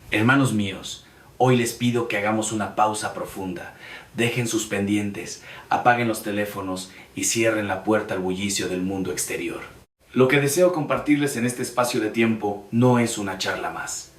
Hermanos míos, hoy les pido que hagamos una pausa profunda. Dejen sus pendientes, apaguen los teléfonos y cierren la puerta al bullicio del mundo exterior. Lo que deseo compartirles en este espacio de tiempo no es una charla más.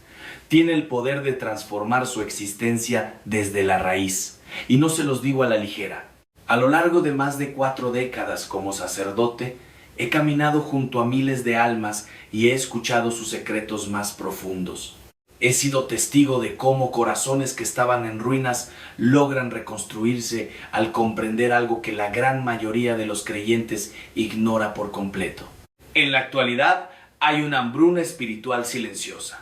Tiene el poder de transformar su existencia desde la raíz. Y no se los digo a la ligera. A lo largo de más de 4 décadas como sacerdote, he caminado junto a miles de almas y he escuchado sus secretos más profundos. He sido testigo de cómo corazones que estaban en ruinas logran reconstruirse al comprender algo que la gran mayoría de los creyentes ignora por completo. En la actualidad hay una hambruna espiritual silenciosa.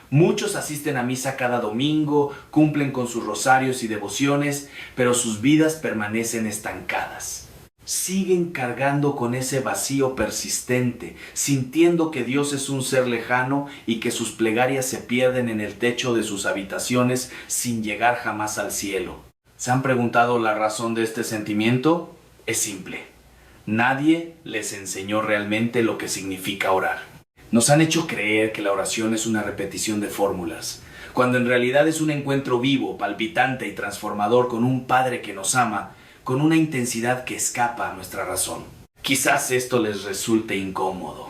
Muchos asisten a misa cada domingo, cumplen con sus rosarios y devociones, pero sus vidas permanecen estancadas. Siguen cargando con ese vacío persistente, sintiendo que Dios es un ser lejano y que sus plegarias se pierden en el techo de sus habitaciones sin llegar jamás al cielo. ¿Se han preguntado la razón de este sentimiento? Es simple. Nadie les enseñó realmente lo que significa orar. Nos han hecho creer que la oración es una repetición de fórmulas, cuando en realidad es un encuentro vivo, palpitante y transformador con un Padre que nos ama, con una intensidad que escapa a nuestra razón. Quizás esto les resulte incómodo,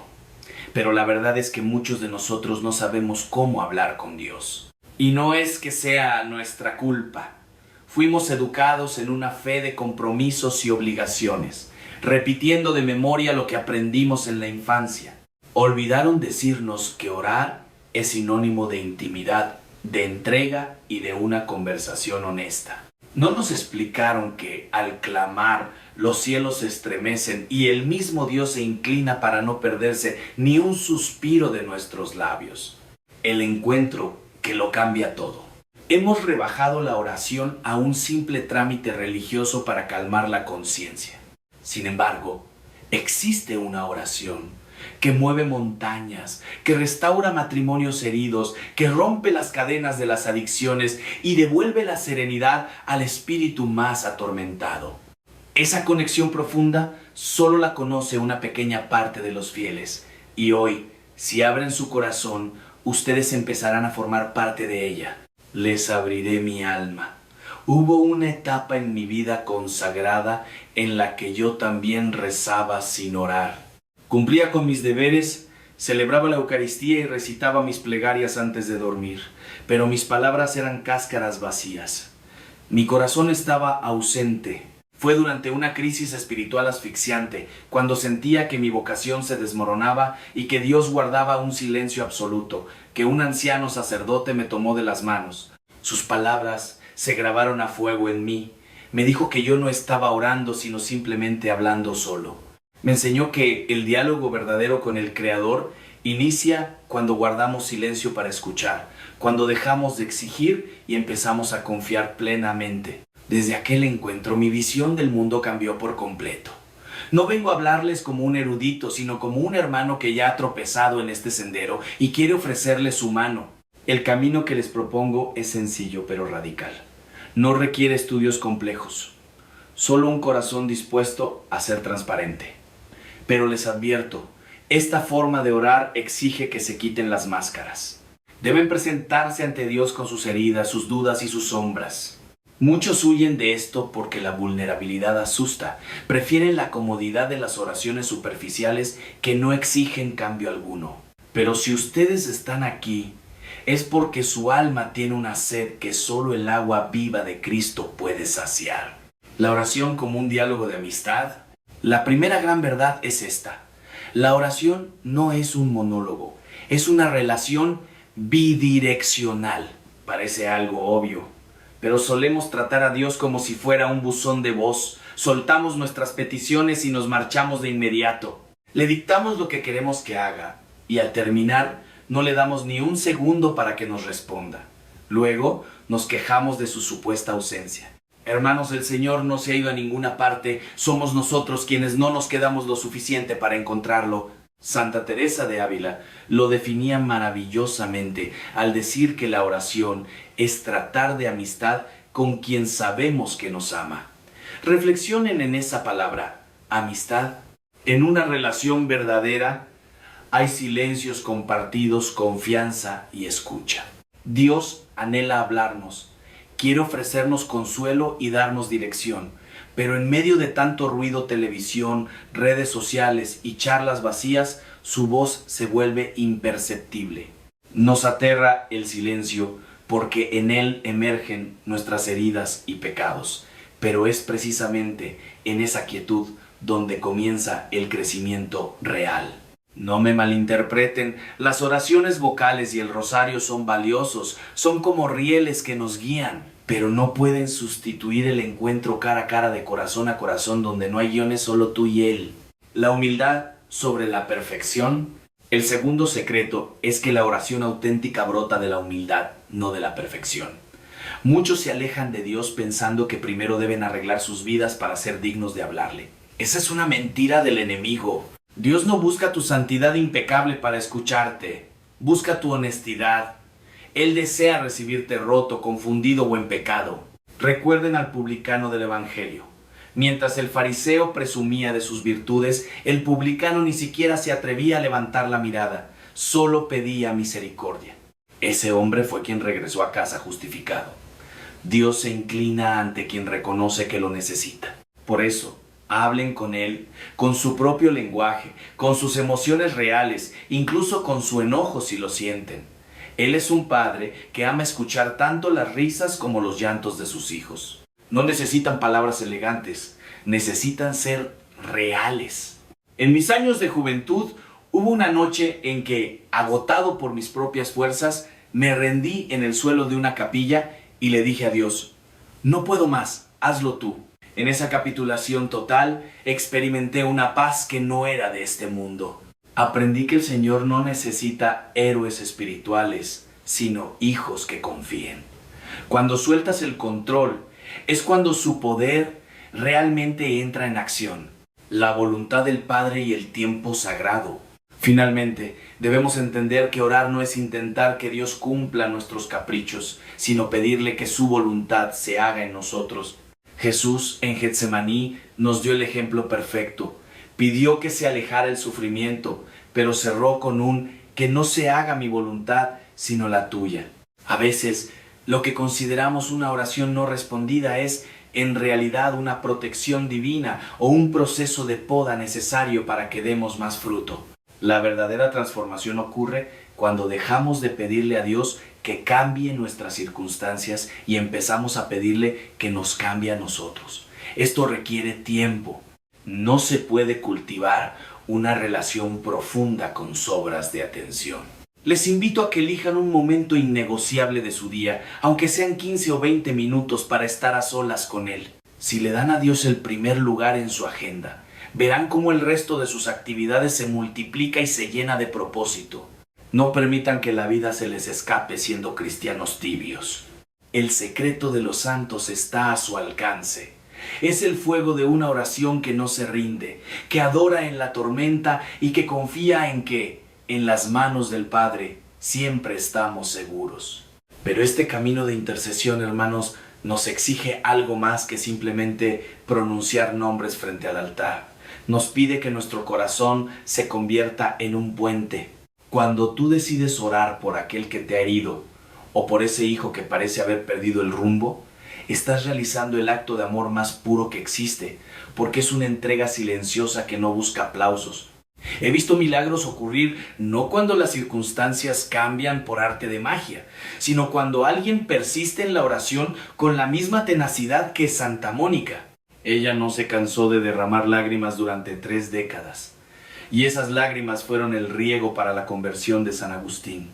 pero la verdad es que muchos de nosotros no sabemos cómo hablar con Dios. Y no es que sea nuestra culpa. Fuimos educados en una fe de compromisos y obligaciones, repitiendo de memoria lo que aprendimos en la infancia. Olvidaron decirnos que orar es sinónimo de intimidad, de entrega y de una conversación honesta. No nos explicaron que al clamar los cielos se estremecen y el mismo Dios se inclina para no perderse ni un suspiro de nuestros labios. El encuentro que lo cambia todo. Hemos rebajado la oración a un simple trámite religioso para calmar la conciencia. Sin embargo, existe una oración que mueve montañas, que restaura matrimonios heridos, que rompe las cadenas de las adicciones y devuelve la serenidad al espíritu más atormentado. Esa conexión profunda solo la conoce una pequeña parte de los fieles, y hoy, si abren su corazón, ustedes empezarán a formar parte de ella. Les abriré mi alma. Hubo una etapa en mi vida consagrada en la que yo también rezaba sin orar. Cumplía con mis deberes, celebraba la Eucaristía y recitaba mis plegarias antes de dormir, pero mis palabras eran cáscaras vacías. Mi corazón estaba ausente. Fue durante una crisis espiritual asfixiante, cuando sentía que mi vocación se desmoronaba y que Dios guardaba un silencio absoluto, que un anciano sacerdote me tomó de las manos. Sus palabras se grabaron a fuego en mí. Me dijo que yo no estaba orando, sino simplemente hablando solo. Me enseñó que el diálogo verdadero con el Creador inicia cuando guardamos silencio para escuchar, cuando dejamos de exigir y empezamos a confiar plenamente. Desde aquel encuentro mi visión del mundo cambió por completo. No vengo a hablarles como un erudito, sino como un hermano que ya ha tropezado en este sendero y quiere ofrecerles su mano. El camino que les propongo es sencillo pero radical. No requiere estudios complejos, solo un corazón dispuesto a ser transparente. Pero les advierto, esta forma de orar exige que se quiten las máscaras. Deben presentarse ante Dios con sus heridas, sus dudas y sus sombras. Muchos huyen de esto porque la vulnerabilidad asusta. Prefieren la comodidad de las oraciones superficiales que no exigen cambio alguno. Pero si ustedes están aquí, es porque su alma tiene una sed que solo el agua viva de Cristo puede saciar. La oración como un diálogo de amistad. La primera gran verdad es esta. La oración no es un monólogo, es una relación bidireccional. Parece algo obvio, pero solemos tratar a Dios como si fuera un buzón de voz. Soltamos nuestras peticiones y nos marchamos de inmediato. Le dictamos lo que queremos que haga y al terminar no le damos ni un segundo para que nos responda. Luego nos quejamos de su supuesta ausencia. Hermanos, el Señor no se ha ido a ninguna parte, somos nosotros quienes no nos quedamos lo suficiente para encontrarlo. Santa Teresa de Ávila lo definía maravillosamente al decir que la oración es tratar de amistad con quien sabemos que nos ama. Reflexionen en esa palabra, amistad. En una relación verdadera hay silencios compartidos, confianza y escucha. Dios anhela hablarnos, quiere ofrecernos consuelo y darnos dirección, pero en medio de tanto ruido, televisión, redes sociales y charlas vacías, su voz se vuelve imperceptible. Nos aterra el silencio porque en él emergen nuestras heridas y pecados, pero es precisamente en esa quietud donde comienza el crecimiento real. No me malinterpreten, las oraciones vocales y el rosario son valiosos, son como rieles que nos guían, pero no pueden sustituir el encuentro cara a cara de corazón a corazón donde no hay guiones, solo tú y él. La humildad sobre la perfección. El segundo secreto es que la oración auténtica brota de la humildad, no de la perfección. Muchos se alejan de Dios pensando que primero deben arreglar sus vidas para ser dignos de hablarle. Esa es una mentira del enemigo. Dios no busca tu santidad impecable para escucharte, busca tu honestidad. Él desea recibirte roto, confundido o en pecado. Recuerden al publicano del Evangelio. Mientras el fariseo presumía de sus virtudes, el publicano ni siquiera se atrevía a levantar la mirada, solo pedía misericordia. Ese hombre fue quien regresó a casa justificado. Dios se inclina ante quien reconoce que lo necesita. Por eso, hablen con Él, con su propio lenguaje, con sus emociones reales, incluso con su enojo si lo sienten. Él es un padre que ama escuchar tanto las risas como los llantos de sus hijos. No necesitan palabras elegantes, necesitan ser reales. En mis años de juventud hubo una noche en que, agotado por mis propias fuerzas, me rendí en el suelo de una capilla y le dije a Dios: no puedo más, hazlo tú. En esa capitulación total experimenté una paz que no era de este mundo. Aprendí que el Señor no necesita héroes espirituales, sino hijos que confíen. Cuando sueltas el control, es cuando su poder realmente entra en acción. La voluntad del Padre y el tiempo sagrado. Finalmente, debemos entender que orar no es intentar que Dios cumpla nuestros caprichos, sino pedirle que su voluntad se haga en nosotros. Jesús en Getsemaní nos dio el ejemplo perfecto. Pidió que se alejara el sufrimiento, pero cerró con un que no se haga mi voluntad, sino la tuya. A veces, lo que consideramos una oración no respondida es en realidad una protección divina o un proceso de poda necesario para que demos más fruto. La verdadera transformación ocurre cuando dejamos de pedirle a Dios que cambie nuestras circunstancias y empezamos a pedirle que nos cambie a nosotros. Esto requiere tiempo. No se puede cultivar una relación profunda con sobras de atención. Les invito a que elijan un momento innegociable de su día, aunque sean 15 o 20 minutos para estar a solas con Él. Si le dan a Dios el primer lugar en su agenda, verán cómo el resto de sus actividades se multiplica y se llena de propósito. No permitan que la vida se les escape siendo cristianos tibios. El secreto de los santos está a su alcance. Es el fuego de una oración que no se rinde, que adora en la tormenta y que confía en que, en las manos del Padre, siempre estamos seguros. Pero este camino de intercesión, hermanos, nos exige algo más que simplemente pronunciar nombres frente al altar. Nos pide que nuestro corazón se convierta en un puente. Cuando tú decides orar por aquel que te ha herido o por ese hijo que parece haber perdido el rumbo, estás realizando el acto de amor más puro que existe, porque es una entrega silenciosa que no busca aplausos. He visto milagros ocurrir no cuando las circunstancias cambian por arte de magia, sino cuando alguien persiste en la oración con la misma tenacidad que Santa Mónica. Ella no se cansó de derramar lágrimas durante 3 décadas, y esas lágrimas fueron el riego para la conversión de San Agustín.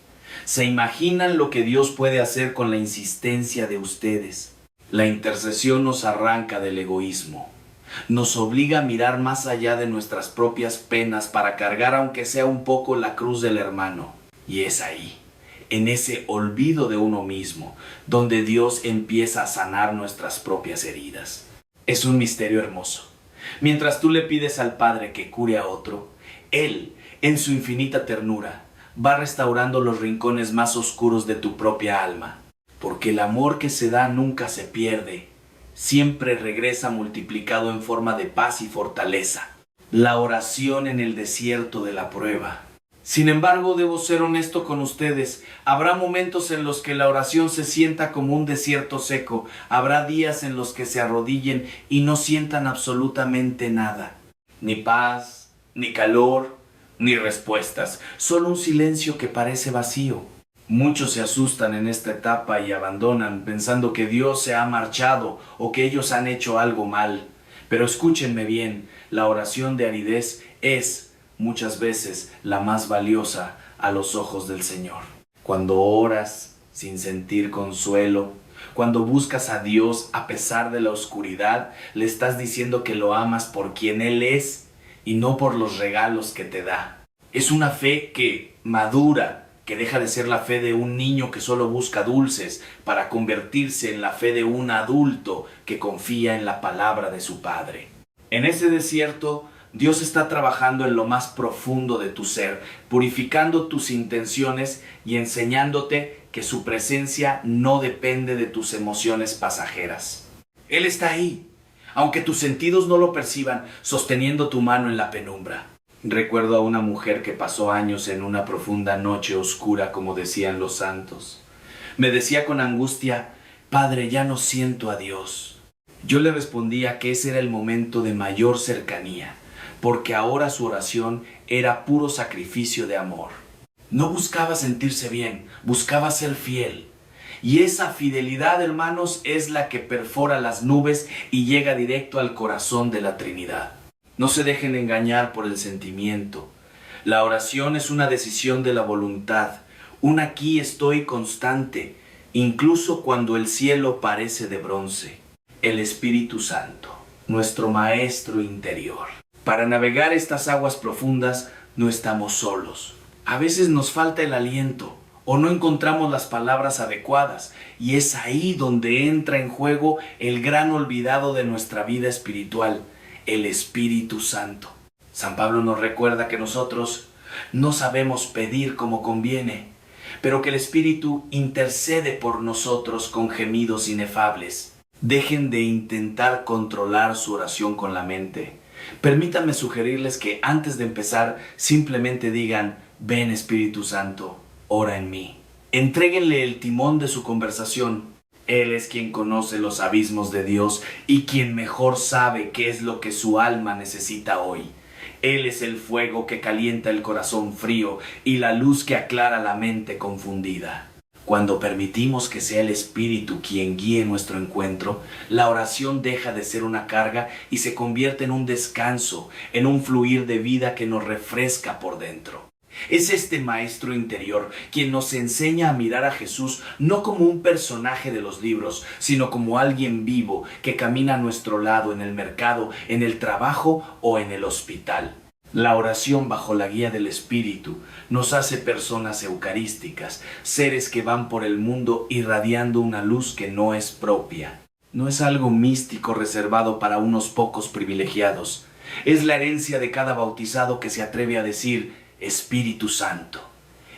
¿Se imaginan lo que Dios puede hacer con la insistencia de ustedes? La intercesión nos arranca del egoísmo. Nos obliga a mirar más allá de nuestras propias penas para cargar aunque sea un poco la cruz del hermano. Y es ahí, en ese olvido de uno mismo, donde Dios empieza a sanar nuestras propias heridas. Es un misterio hermoso. Mientras tú le pides al Padre que cure a otro, Él, en su infinita ternura, va restaurando los rincones más oscuros de tu propia alma. Porque el amor que se da nunca se pierde. Siempre regresa multiplicado en forma de paz y fortaleza. La oración en el desierto de la prueba Sin embargo, debo ser honesto con ustedes. Habrá momentos en los que la oración se sienta como un desierto seco. Habrá días en los que se arrodillen y no sientan absolutamente nada. Ni paz, ni calor, ni respuestas. Solo un silencio que parece vacío. Muchos se asustan en esta etapa y abandonan pensando que Dios se ha marchado o que ellos han hecho algo mal. Pero escúchenme bien, la oración de aridez es muchas veces la más valiosa a los ojos del Señor. Cuando oras sin sentir consuelo, cuando buscas a Dios a pesar de la oscuridad, le estás diciendo que lo amas por quien Él es y no por los regalos que te da. Es una fe que madura, que deja de ser la fe de un niño que solo busca dulces para convertirse en la fe de un adulto que confía en la palabra de su Padre. En ese desierto, Dios está trabajando en lo más profundo de tu ser, purificando tus intenciones y enseñándote que su presencia no depende de tus emociones pasajeras. Él está ahí, aunque tus sentidos no lo perciban, sosteniendo tu mano en la penumbra. Recuerdo a una mujer que pasó años en una profunda noche oscura, como decían los santos. Me decía con angustia: Padre, ya no siento a Dios. Yo le respondía que ese era el momento de mayor cercanía, porque ahora su oración era puro sacrificio de amor. No buscaba sentirse bien, buscaba ser fiel. Y esa fidelidad, hermanos, es la que perfora las nubes y llega directo al corazón de la Trinidad. No se dejen engañar por el sentimiento. La oración es una decisión de la voluntad, un aquí estoy constante, incluso cuando el cielo parece de bronce. El Espíritu Santo, nuestro Maestro interior. Para navegar estas aguas profundas no estamos solos. A veces nos falta el aliento o no encontramos las palabras adecuadas, y es ahí donde entra en juego el gran olvidado de nuestra vida espiritual, el Espíritu Santo. San Pablo nos recuerda que nosotros no sabemos pedir como conviene, pero que el Espíritu intercede por nosotros con gemidos inefables. Dejen de intentar controlar su oración con la mente. Permítanme sugerirles que antes de empezar simplemente digan: ven Espíritu Santo, ora en mí. Entréguenle el timón de su conversación. Él es quien conoce los abismos de Dios y quien mejor sabe qué es lo que su alma necesita hoy. Él es el fuego que calienta el corazón frío y la luz que aclara la mente confundida. Cuando permitimos que sea el Espíritu quien guíe nuestro encuentro, la oración deja de ser una carga y se convierte en un descanso, en un fluir de vida que nos refresca por dentro. Es este Maestro interior quien nos enseña a mirar a Jesús no como un personaje de los libros, sino como alguien vivo que camina a nuestro lado en el mercado, en el trabajo o en el hospital. La oración bajo la guía del Espíritu nos hace personas eucarísticas, seres que van por el mundo irradiando una luz que no es propia. No es algo místico reservado para unos pocos privilegiados. Es la herencia de cada bautizado que se atreve a decir: Espíritu Santo,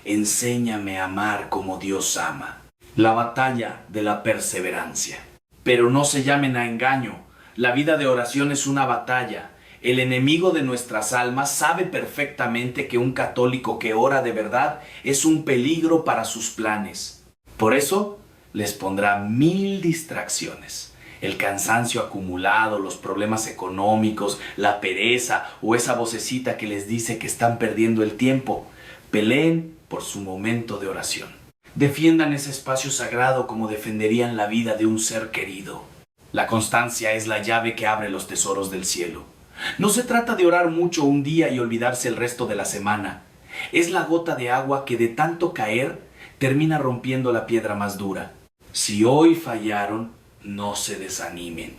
enséñame a amar como Dios ama. La batalla de la perseverancia. Pero no se llamen a engaño. La vida de oración es una batalla. El enemigo de nuestras almas sabe perfectamente que un católico que ora de verdad es un peligro para sus planes. Por eso les pondrá 1000 distracciones. El cansancio acumulado, los problemas económicos, la pereza o esa vocecita que les dice que están perdiendo el tiempo. Peleen por su momento de oración. Defiendan ese espacio sagrado como defenderían la vida de un ser querido. La constancia es la llave que abre los tesoros del cielo. No se trata de orar mucho un día y olvidarse el resto de la semana. Es la gota de agua que de tanto caer termina rompiendo la piedra más dura. Si hoy fallaron, no se desanimen.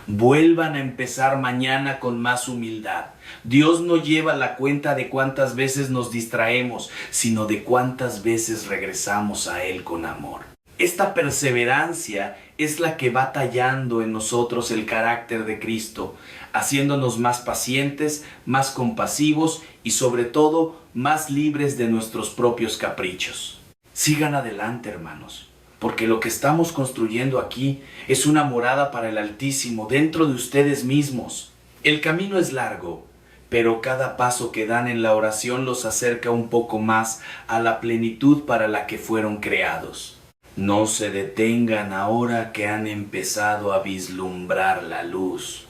Vuelvan a empezar mañana con más humildad. Dios no lleva la cuenta de cuántas veces nos distraemos, sino de cuántas veces regresamos a Él con amor. Esta perseverancia es la que va tallando en nosotros el carácter de Cristo, haciéndonos más pacientes, más compasivos y sobre todo más libres de nuestros propios caprichos. Sigan adelante, hermanos, porque lo que estamos construyendo aquí es una morada para el Altísimo dentro de ustedes mismos. El camino es largo, pero cada paso que dan en la oración los acerca un poco más a la plenitud para la que fueron creados. No se detengan ahora que han empezado a vislumbrar la luz.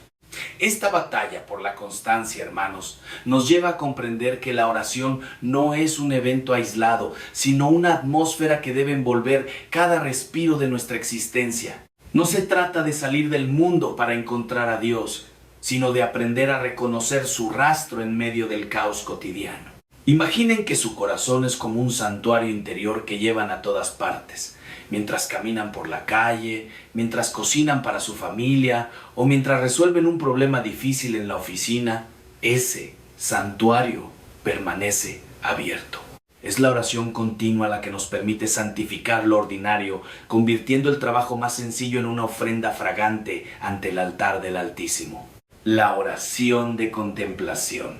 Esta batalla por la constancia, hermanos, nos lleva a comprender que la oración no es un evento aislado, sino una atmósfera que debe envolver cada respiro de nuestra existencia. No se trata de salir del mundo para encontrar a Dios, sino de aprender a reconocer su rastro en medio del caos cotidiano. Imaginen que su corazón es como un santuario interior que llevan a todas partes, mientras caminan por la calle, mientras cocinan para su familia o mientras resuelven un problema difícil en la oficina. Ese santuario permanece abierto. Es la oración continua la que nos permite santificar lo ordinario, convirtiendo el trabajo más sencillo en una ofrenda fragante ante el altar del Altísimo. La oración de contemplación.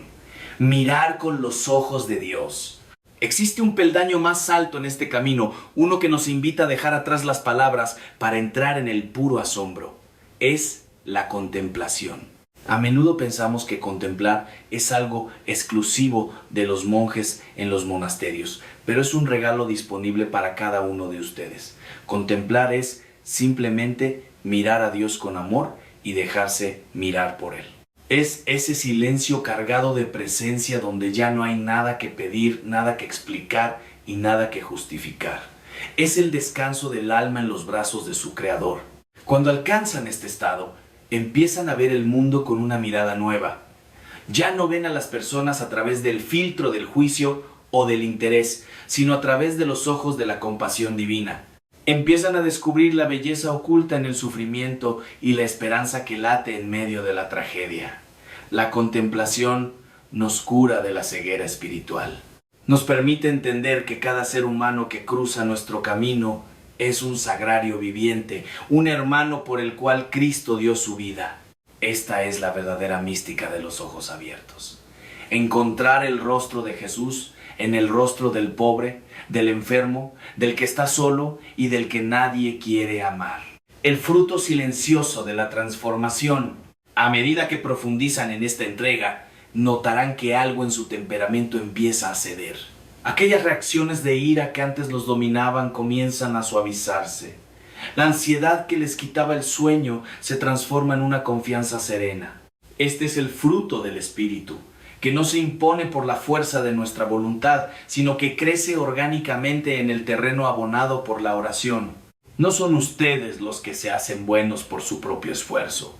Mirar con los ojos de Dios. Existe un peldaño más alto en este camino, uno que nos invita a dejar atrás las palabras para entrar en el puro asombro. Es la contemplación. A menudo pensamos que contemplar es algo exclusivo de los monjes en los monasterios, pero es un regalo disponible para cada uno de ustedes. Contemplar es simplemente mirar a Dios con amor y dejarse mirar por Él. Es ese silencio cargado de presencia donde ya no hay nada que pedir, nada que explicar y nada que justificar. Es el descanso del alma en los brazos de su Creador. Cuando alcanzan este estado, empiezan a ver el mundo con una mirada nueva. Ya no ven a las personas a través del filtro del juicio o del interés, sino a través de los ojos de la compasión divina. Empiezan a descubrir la belleza oculta en el sufrimiento y la esperanza que late en medio de la tragedia. La contemplación nos cura de la ceguera espiritual. Nos permite entender que cada ser humano que cruza nuestro camino es un sagrario viviente, un hermano por el cual Cristo dio su vida. Esta es la verdadera mística de los ojos abiertos. Encontrar el rostro de Jesús en el rostro del pobre, del enfermo, del que está solo y del que nadie quiere amar. El fruto silencioso de la transformación. A medida que profundizan en esta entrega, notarán que algo en su temperamento empieza a ceder. Aquellas reacciones de ira que antes los dominaban comienzan a suavizarse. La ansiedad que les quitaba el sueño se transforma en una confianza serena. Este es el fruto del Espíritu, que no se impone por la fuerza de nuestra voluntad, sino que crece orgánicamente en el terreno abonado por la oración. No son ustedes los que se hacen buenos por su propio esfuerzo.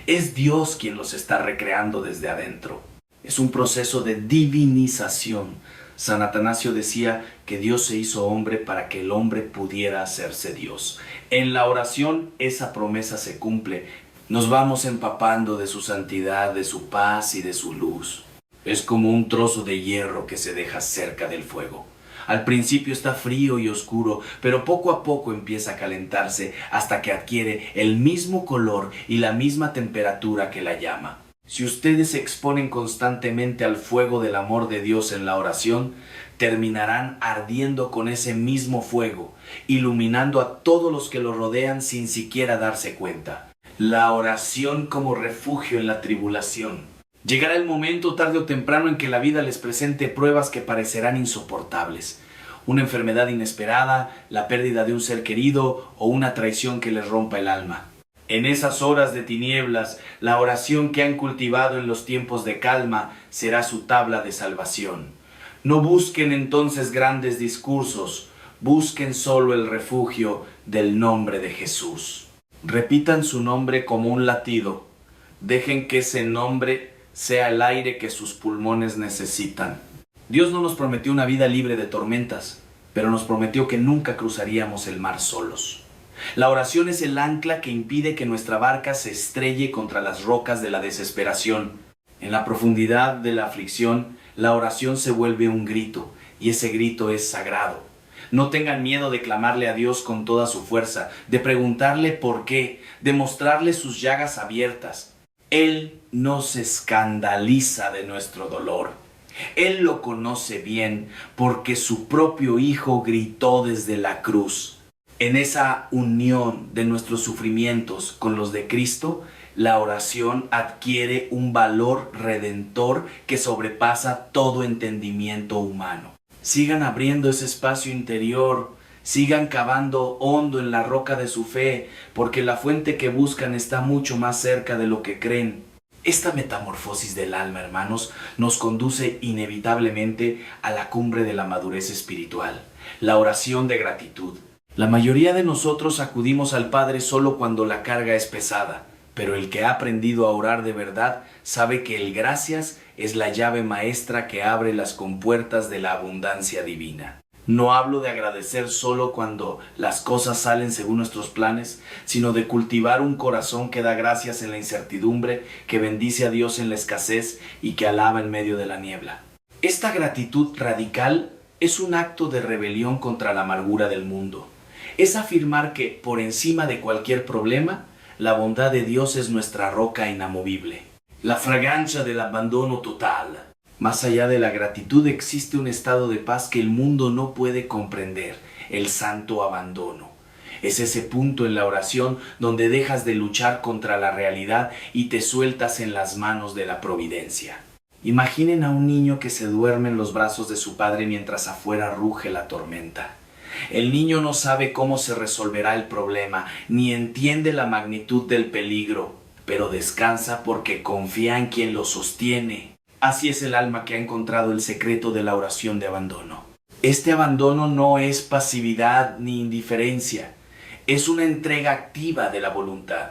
Es Dios quien los está recreando desde adentro. Es un proceso de divinización. San Atanasio decía que Dios se hizo hombre para que el hombre pudiera hacerse Dios. En la oración esa promesa se cumple. Nos vamos empapando de su santidad, de su paz y de su luz. Es como un trozo de hierro que se deja cerca del fuego. Al principio está frío y oscuro, pero poco a poco empieza a calentarse hasta que adquiere el mismo color y la misma temperatura que la llama. Si ustedes se exponen constantemente al fuego del amor de Dios en la oración, terminarán ardiendo con ese mismo fuego, iluminando a todos los que lo rodean sin siquiera darse cuenta. La oración como refugio en la tribulación. Llegará el momento tarde o temprano en que la vida les presente pruebas que parecerán insoportables. Una enfermedad inesperada, la pérdida de un ser querido o una traición que les rompa el alma. En esas horas de tinieblas, la oración que han cultivado en los tiempos de calma será su tabla de salvación. No busquen entonces grandes discursos, busquen solo el refugio del nombre de Jesús. Repitan su nombre como un latido. Dejen que ese nombre sea el aire que sus pulmones necesitan. Dios no nos prometió una vida libre de tormentas, pero nos prometió que nunca cruzaríamos el mar solos. La oración es el ancla que impide que nuestra barca se estrelle contra las rocas de la desesperación. En la profundidad de la aflicción, la oración se vuelve un grito, y ese grito es sagrado. No tengan miedo de clamarle a Dios con toda su fuerza, de preguntarle por qué, de mostrarle sus llagas abiertas. Él no se escandaliza de nuestro dolor. Él lo conoce bien porque su propio Hijo gritó desde la cruz. En esa unión de nuestros sufrimientos con los de Cristo, La oración adquiere un valor redentor que sobrepasa todo entendimiento humano. Sigan abriendo ese espacio interior, sigan cavando hondo en la roca de su fe, porque la fuente que buscan está mucho más cerca de lo que creen. Esta metamorfosis del alma, hermanos, nos conduce inevitablemente a la cumbre de la madurez espiritual, la oración de gratitud. La mayoría de nosotros acudimos al Padre solo cuando la carga es pesada, pero el que ha aprendido a orar de verdad sabe que el gracias es la llave maestra que abre las compuertas de la abundancia divina. No hablo de agradecer solo cuando las cosas salen según nuestros planes, sino de cultivar un corazón que da gracias en la incertidumbre, que bendice a Dios en la escasez y que alaba en medio de la niebla. Esta gratitud radical es un acto de rebelión contra la amargura del mundo. Es afirmar que, por encima de cualquier problema, la bondad de Dios es nuestra roca inamovible. La fragancia del abandono total. Más allá de la gratitud existe un estado de paz que el mundo no puede comprender, el santo abandono. Es ese punto en la oración donde dejas de luchar contra la realidad y te sueltas en las manos de la providencia. Imaginen a un niño que se duerme en los brazos de su padre mientras afuera ruge la tormenta. El niño no sabe cómo se resolverá el problema, ni entiende la magnitud del peligro, pero descansa porque confía en quien lo sostiene. Así es el alma que ha encontrado el secreto de la oración de abandono. Este abandono no es pasividad ni indiferencia, es una entrega activa de la voluntad.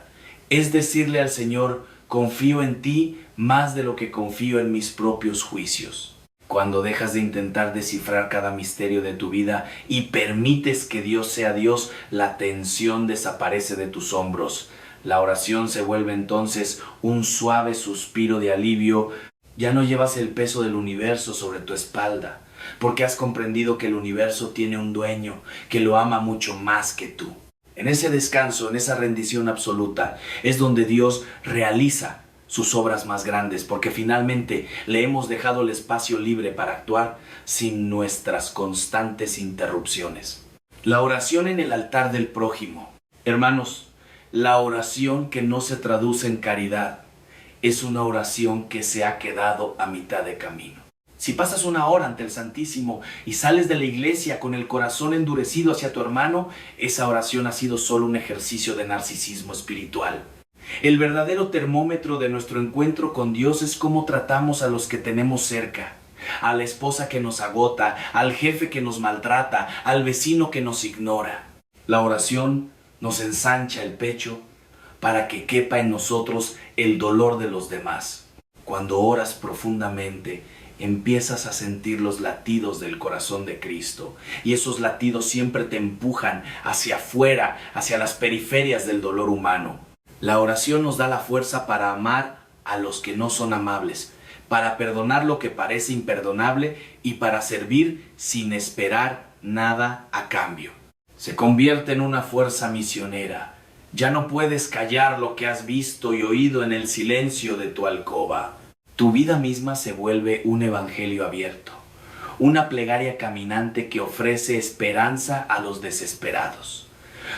Es decirle al Señor, confío en ti más de lo que confío en mis propios juicios. Cuando dejas de intentar descifrar cada misterio de tu vida y permites que Dios sea Dios, la tensión desaparece de tus hombros. La oración se vuelve entonces un suave suspiro de alivio. Ya no llevas el peso del universo sobre tu espalda, porque has comprendido que el universo tiene un dueño que lo ama mucho más que tú. En ese descanso, en esa rendición absoluta, es donde Dios realiza sus obras más grandes, porque finalmente le hemos dejado el espacio libre para actuar sin nuestras constantes interrupciones. La oración en el altar del prójimo. Hermanos, la oración que no se traduce en caridad es una oración que se ha quedado a mitad de camino. Si pasas una hora ante el Santísimo y sales de la iglesia con el corazón endurecido hacia tu hermano, esa oración ha sido solo un ejercicio de narcisismo espiritual. El verdadero termómetro de nuestro encuentro con Dios es cómo tratamos a los que tenemos cerca. A la esposa que nos agota, al jefe que nos maltrata, al vecino que nos ignora. La oración nos ensancha el pecho para que quepa en nosotros el dolor de los demás. Cuando oras profundamente, empiezas a sentir los latidos del corazón de Cristo, y esos latidos siempre te empujan hacia afuera, hacia las periferias del dolor humano. La oración nos da la fuerza para amar a los que no son amables, para perdonar lo que parece imperdonable y para servir sin esperar nada a cambio. Se convierte en una fuerza misionera. Ya no puedes callar lo que has visto y oído en el silencio de tu alcoba. Tu vida misma se vuelve un evangelio abierto, una plegaria caminante que ofrece esperanza a los desesperados.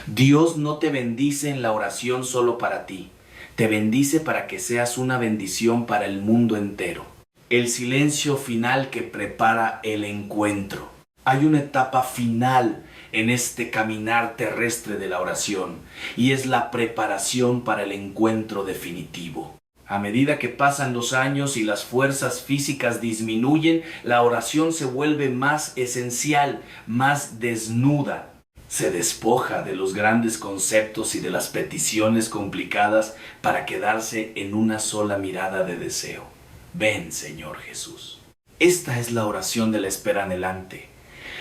Dios no te bendice en la oración solo para ti, te bendice para que seas una bendición para el mundo entero. El silencio final que prepara el encuentro. Hay una etapa final en este caminar terrestre de la oración, y es la preparación para el encuentro definitivo. A medida que pasan los años y las fuerzas físicas disminuyen, la oración se vuelve más esencial, más desnuda. Se despoja de los grandes conceptos y de las peticiones complicadas para quedarse en una sola mirada de deseo. Ven, Señor Jesús. Esta es la oración de la espera anhelante,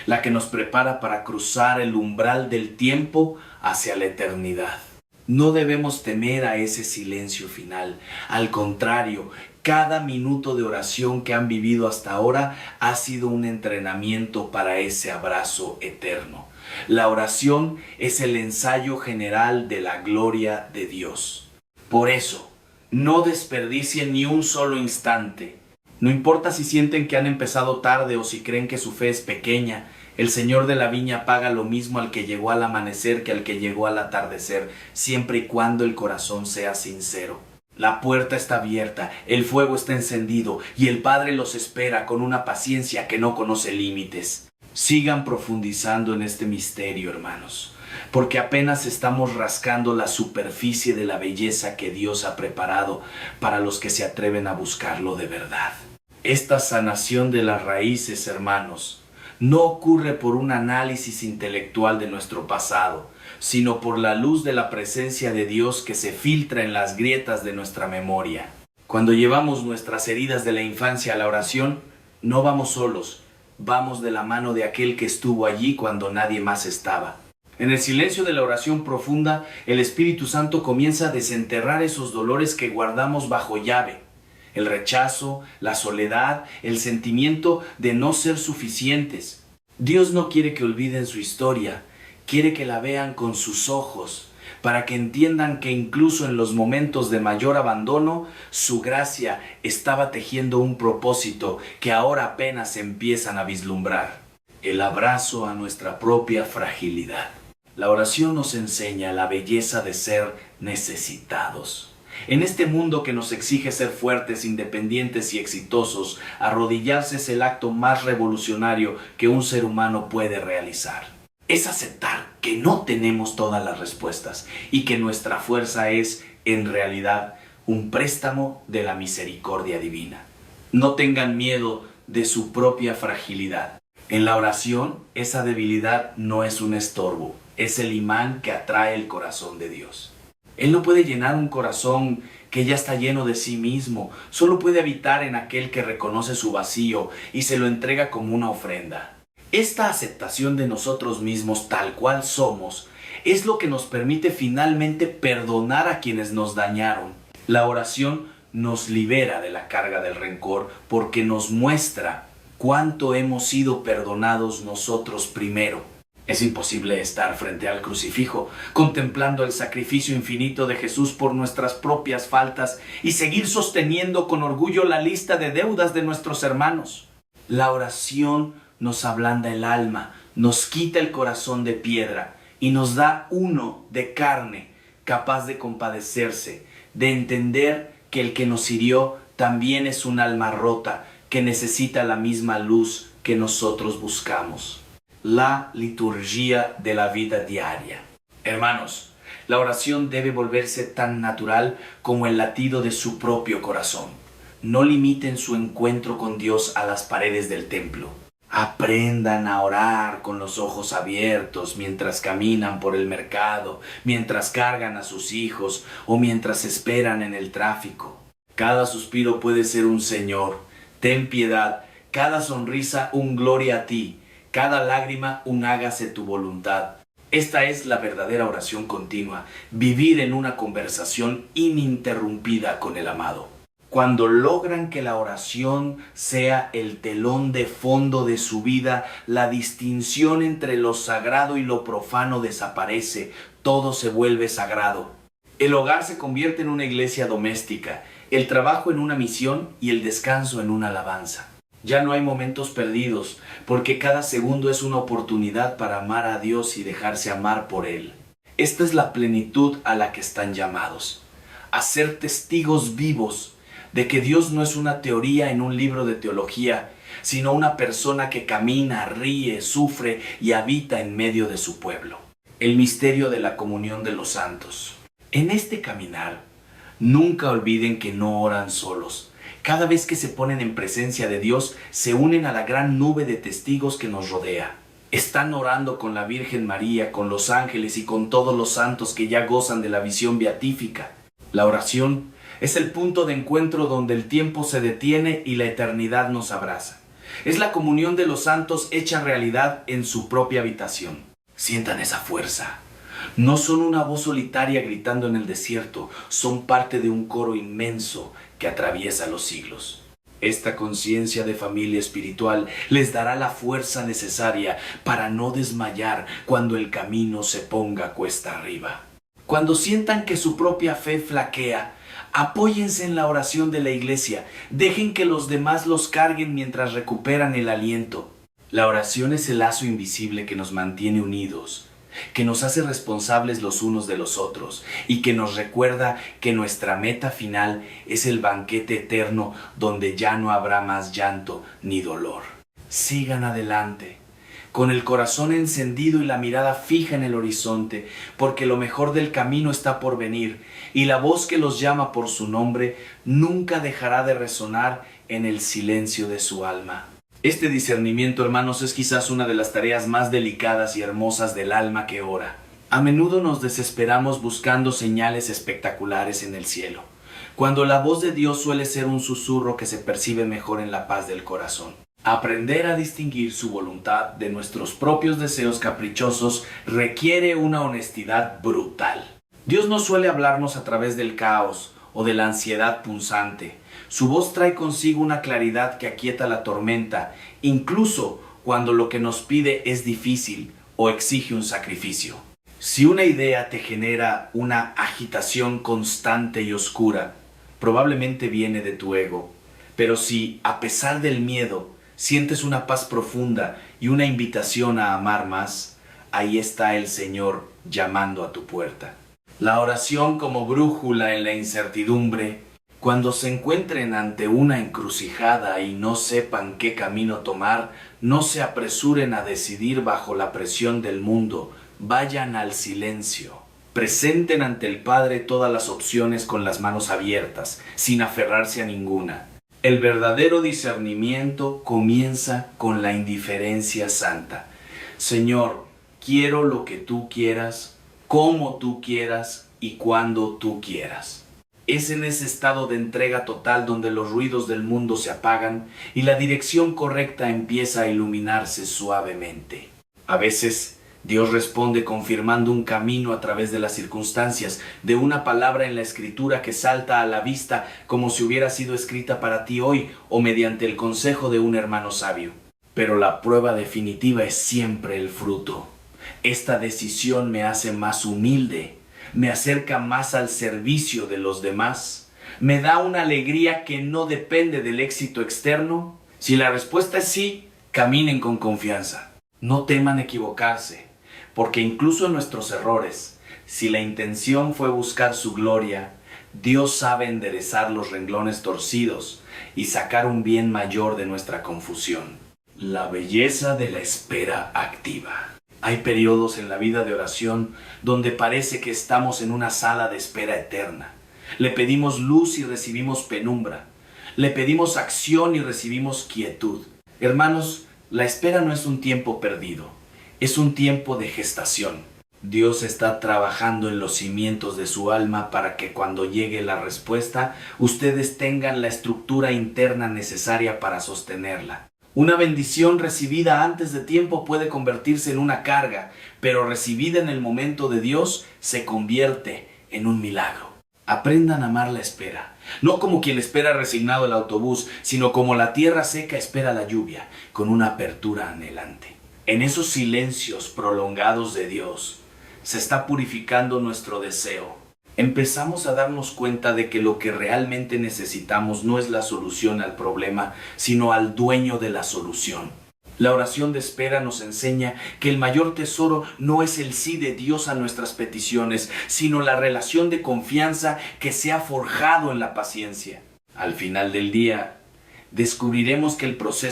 la que nos prepara para cruzar el umbral del tiempo hacia la eternidad. No debemos temer a ese silencio final. Al contrario, cada minuto de oración que han vivido hasta ahora ha sido un entrenamiento para ese abrazo eterno. La oración es el ensayo general de la gloria de Dios. Por eso, no desperdicien ni un solo instante. No importa si sienten que han empezado tarde o si creen que su fe es pequeña, el Señor de la viña paga lo mismo al que llegó al amanecer que al que llegó al atardecer, siempre y cuando el corazón sea sincero. La puerta está abierta, el fuego está encendido y el Padre los espera con una paciencia que no conoce límites. Sigan profundizando en este misterio, hermanos, porque apenas estamos rascando la superficie de la belleza que Dios ha preparado para los que se atreven a buscarlo de verdad. Esta sanación de las raíces, hermanos, no ocurre por un análisis intelectual de nuestro pasado, sino por la luz de la presencia de Dios que se filtra en las grietas de nuestra memoria. Cuando llevamos nuestras heridas de la infancia a la oración, no vamos solos, vamos de la mano de aquel que estuvo allí cuando nadie más estaba. En el silencio de la oración profunda, el Espíritu Santo comienza a desenterrar esos dolores que guardamos bajo llave. El rechazo, la soledad, el sentimiento de no ser suficientes. Dios no quiere que olviden su historia, quiere que la vean con sus ojos, para que entiendan que incluso en los momentos de mayor abandono, su gracia estaba tejiendo un propósito que ahora apenas empiezan a vislumbrar. El abrazo a nuestra propia fragilidad. La oración nos enseña la belleza de ser necesitados. En este mundo que nos exige ser fuertes, independientes y exitosos, arrodillarse es el acto más revolucionario que un ser humano puede realizar. Es aceptar que no tenemos todas las respuestas y que nuestra fuerza es, en realidad, un préstamo de la misericordia divina. No tengan miedo de su propia fragilidad. En la oración, esa debilidad no es un estorbo, es el imán que atrae el corazón de Dios. Él no puede llenar un corazón que ya está lleno de sí mismo, solo puede habitar en aquel que reconoce su vacío y se lo entrega como una ofrenda. Esta aceptación de nosotros mismos tal cual somos es lo que nos permite finalmente perdonar a quienes nos dañaron. La oración nos libera de la carga del rencor porque nos muestra cuánto hemos sido perdonados nosotros primero. Es imposible estar frente al crucifijo, contemplando el sacrificio infinito de Jesús por nuestras propias faltas y seguir sosteniendo con orgullo la lista de deudas de nuestros hermanos. La oración nos ablanda el alma, nos quita el corazón de piedra y nos da uno de carne, capaz de compadecerse, de entender que el que nos hirió también es un alma rota, que necesita la misma luz que nosotros buscamos. La liturgia de la vida diaria. Hermanos, la oración debe volverse tan natural como el latido de su propio corazón. No limiten su encuentro con Dios a las paredes del templo. Aprendan a orar con los ojos abiertos mientras caminan por el mercado, mientras cargan a sus hijos o mientras esperan en el tráfico. Cada suspiro puede ser un Señor, ten piedad, cada sonrisa un gloria a ti, cada lágrima un hágase tu voluntad. Esta es la verdadera oración continua, vivir en una conversación ininterrumpida con el amado. Cuando logran que la oración sea el telón de fondo de su vida, la distinción entre lo sagrado y lo profano desaparece, todo se vuelve sagrado. El hogar se convierte en una iglesia doméstica, el trabajo en una misión y el descanso en una alabanza. Ya no hay momentos perdidos, porque cada segundo es una oportunidad para amar a Dios y dejarse amar por Él. Esta es la plenitud a la que están llamados, a ser testigos vivos de que Dios no es una teoría en un libro de teología, sino una persona que camina, ríe, sufre y habita en medio de su pueblo. El misterio de la comunión de los santos. En este caminar, nunca olviden que no oran solos. Cada vez que se ponen en presencia de Dios, se unen a la gran nube de testigos que nos rodea. Están orando con la Virgen María, con los ángeles y con todos los santos que ya gozan de la visión beatífica. La oración es el punto de encuentro donde el tiempo se detiene y la eternidad nos abraza. Es la comunión de los santos hecha realidad en su propia habitación. Sientan esa fuerza. No son una voz solitaria gritando en el desierto, son parte de un coro inmenso que atraviesa los siglos. Esta conciencia de familia espiritual les dará la fuerza necesaria para no desmayar cuando el camino se ponga cuesta arriba. Cuando sientan que su propia fe flaquea, apóyense en la oración de la iglesia, dejen que los demás los carguen mientras recuperan el aliento. La oración es el lazo invisible que nos mantiene unidos, que nos hace responsables los unos de los otros y que nos recuerda que nuestra meta final es el banquete eterno donde ya no habrá más llanto ni dolor. Sigan adelante, con el corazón encendido y la mirada fija en el horizonte, porque lo mejor del camino está por venir, y la voz que los llama por su nombre nunca dejará de resonar en el silencio de su alma. Este discernimiento, hermanos, es quizás una de las tareas más delicadas y hermosas del alma que ora. A menudo nos desesperamos buscando señales espectaculares en el cielo, cuando la voz de Dios suele ser un susurro que se percibe mejor en la paz del corazón. Aprender a distinguir su voluntad de nuestros propios deseos caprichosos requiere una honestidad brutal. Dios no suele hablarnos a través del caos o de la ansiedad punzante. Su voz trae consigo una claridad que aquieta la tormenta, incluso cuando lo que nos pide es difícil o exige un sacrificio. Si una idea te genera una agitación constante y oscura, probablemente viene de tu ego. Pero si, a pesar del miedo, sientes una paz profunda y una invitación a amar más, ahí está el Señor llamando a tu puerta. La oración como brújula en la incertidumbre. Cuando se encuentren ante una encrucijada y no sepan qué camino tomar, no se apresuren a decidir bajo la presión del mundo. Vayan al silencio. Presenten ante el Padre todas las opciones con las manos abiertas, sin aferrarse a ninguna. El verdadero discernimiento comienza con la indiferencia santa. Señor, quiero lo que tú quieras, como tú quieras y cuando tú quieras. Es en ese estado de entrega total donde los ruidos del mundo se apagan y la dirección correcta empieza a iluminarse suavemente. A veces, Dios responde confirmando un camino a través de las circunstancias, de una palabra en la Escritura que salta a la vista como si hubiera sido escrita para ti hoy o mediante el consejo de un hermano sabio. Pero la prueba definitiva es siempre el fruto. Esta decisión me hace más humilde, me acerca más al servicio de los demás, me da una alegría que no depende del éxito externo. Si la respuesta es sí, caminen con confianza. No teman equivocarse, porque incluso en nuestros errores, si la intención fue buscar su gloria, Dios sabe enderezar los renglones torcidos y sacar un bien mayor de nuestra confusión. La belleza de la espera activa. Hay periodos en la vida de oración donde parece que estamos en una sala de espera eterna. Le pedimos luz y recibimos penumbra. Le pedimos acción y recibimos quietud. Hermanos, la espera no es un tiempo perdido, es un tiempo de gestación. Dios está trabajando en los cimientos de su alma para que cuando llegue la respuesta, ustedes tengan la estructura interna necesaria para sostenerla. Una bendición recibida antes de tiempo puede convertirse en una carga, pero recibida en el momento de Dios se convierte en un milagro. Aprendan a amar la espera, no como quien espera resignado el autobús, sino como la tierra seca espera la lluvia, con una apertura anhelante. En esos silencios prolongados de Dios se está purificando nuestro deseo. Empezamos a darnos cuenta de que lo que realmente necesitamos no es la solución al problema, sino al dueño de la solución. La oración de espera nos enseña que el mayor tesoro no es el sí de Dios a nuestras peticiones, sino la relación de confianza que se ha forjado en la paciencia. Al final del día, descubriremos que el proceso